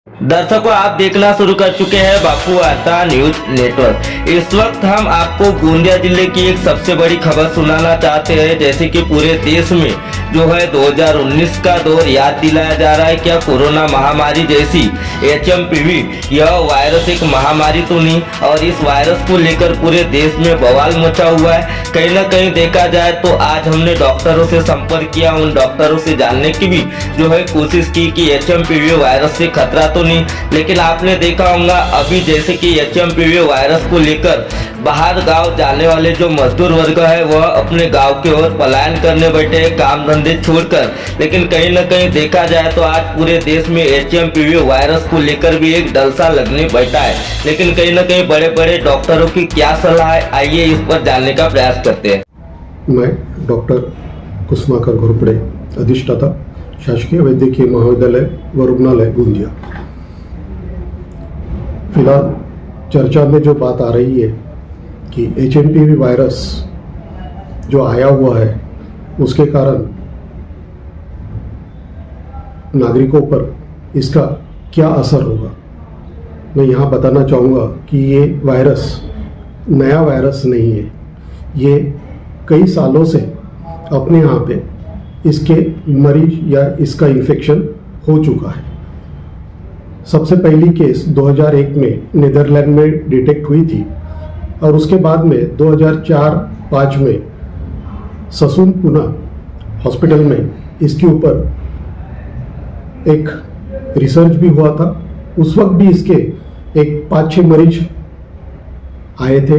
दर्शकों, आप देखना शुरू कर चुके हैं बापू वार्ता न्यूज नेटवर्क। इस वक्त हम आपको गोंदिया जिले की एक सबसे बड़ी खबर सुनाना चाहते हैं। जैसे कि पूरे देश में जो है 2019 का दौर याद दिलाया जा रहा है। क्या कोरोना महामारी जैसी HMPV यह वायरस एक महामारी तो नहीं, और इस वायरस को लेकर पूरे देश में बवाल मचा हुआ है। कहीं ना कहीं देखा जाए तो आज हमने डॉक्टरों से संपर्क किया, उन डॉक्टरों से जानने की भी जो है कोशिश की कि HMPV वायरस से खतरा तो नहीं। लेकिन आपने देखा होगा अभी जैसे कि HMPV वायरस को लेकर बाहर गांव जाने वाले जो मजदूर वर्ग है वह अपने गांव की ओर पलायन करने बैठे हैं, काम धंधे छोड़कर। लेकिन कहीं ना कहीं देखा जाए तो आज पूरे देश में HMPV वायरस को लेकर भी एक डर सा लगने बैठा है। लेकिन कहीं ना कहीं बड़े बड़े डॉक्टरों की क्या सलाह है, आइए इस पर जानने का प्रयास करते हैं। मैं डॉक्टर कुसुमाकर घोरपड़े, अधिष्ठाता शासकीय वैद्यकीय महाविद्यालय व रुग्णालय गोंदिया। फिलहाल चर्चा में जो बात आ रही है कि HMPV वायरस जो आया हुआ है उसके कारण नागरिकों पर इसका क्या असर होगा, मैं यहाँ बताना चाहूँगा कि ये वायरस नया वायरस नहीं है। ये कई सालों से अपने यहाँ पे इसके मरीज या इसका इन्फेक्शन हो चुका है। सबसे पहली केस 2001 में नीदरलैंड में डिटेक्ट हुई थी और उसके बाद में 2004-05 में ससून पुणे हॉस्पिटल में इसके ऊपर एक रिसर्च भी हुआ था। उस वक्त भी इसके एक 5-6 मरीज आए थे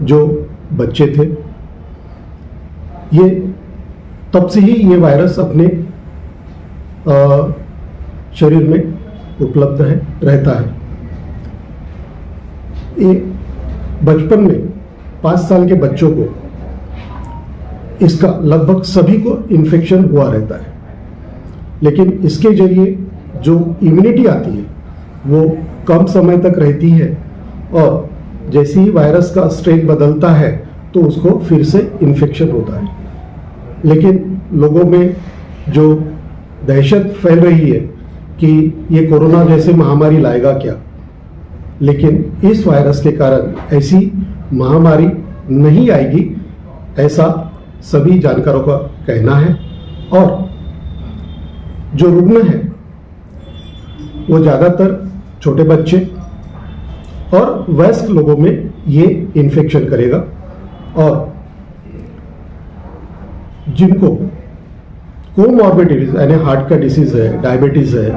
जो बच्चे थे। ये तब से ही ये वायरस अपने शरीर में उपलब्ध है, रहता है। ये बचपन में 5 साल के बच्चों को इसका लगभग सभी को इन्फेक्शन हुआ रहता है, लेकिन इसके जरिए जो इम्यूनिटी आती है वो कम समय तक रहती है और जैसे ही वायरस का स्ट्रेन बदलता है तो उसको फिर से इन्फेक्शन होता है। लेकिन लोगों में जो दहशत फैल रही है कि ये कोरोना जैसे महामारी लाएगा क्या, लेकिन इस वायरस के कारण ऐसी महामारी नहीं आएगी, ऐसा सभी जानकारों का कहना है। और जो रुग्ण है वो ज़्यादातर छोटे बच्चे और वयस्क लोगों में ये इन्फेक्शन करेगा, और जिनको कोमॉर्बिडिटीज यानी हार्ट का डिसीज है, डायबिटीज है,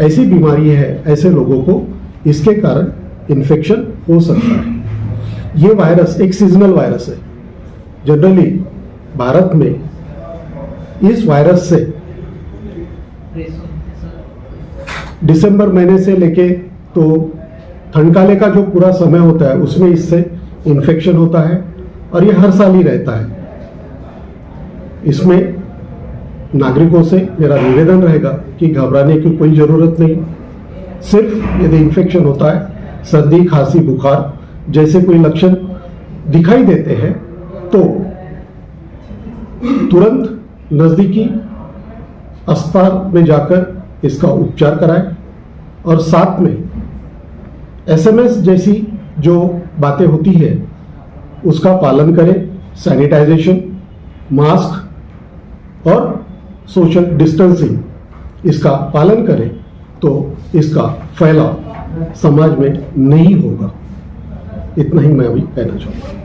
ऐसी बीमारी है, ऐसे लोगों को इसके कारण इन्फेक्शन हो सकता है। ये वायरस एक सीजनल वायरस है। जनरली भारत में इस वायरस से दिसंबर महीने से लेके तो ठंडकाले का जो पूरा समय होता है उसमें इससे इन्फेक्शन होता है और ये हर साल ही रहता है। इसमें नागरिकों से मेरा निवेदन रहेगा कि घबराने की कोई ज़रूरत नहीं। सिर्फ यदि इन्फेक्शन होता है, सर्दी, खांसी, बुखार जैसे कोई लक्षण दिखाई देते हैं तो तुरंत नज़दीकी अस्पताल में जाकर इसका उपचार कराएं और साथ में SMS जैसी जो बातें होती है उसका पालन करें। सैनिटाइजेशन, मास्क और सोशल डिस्टेंसिंग इसका पालन करें तो इसका फैलाव समाज में नहीं होगा। इतना ही मैं अभी कहना चाहूँगा।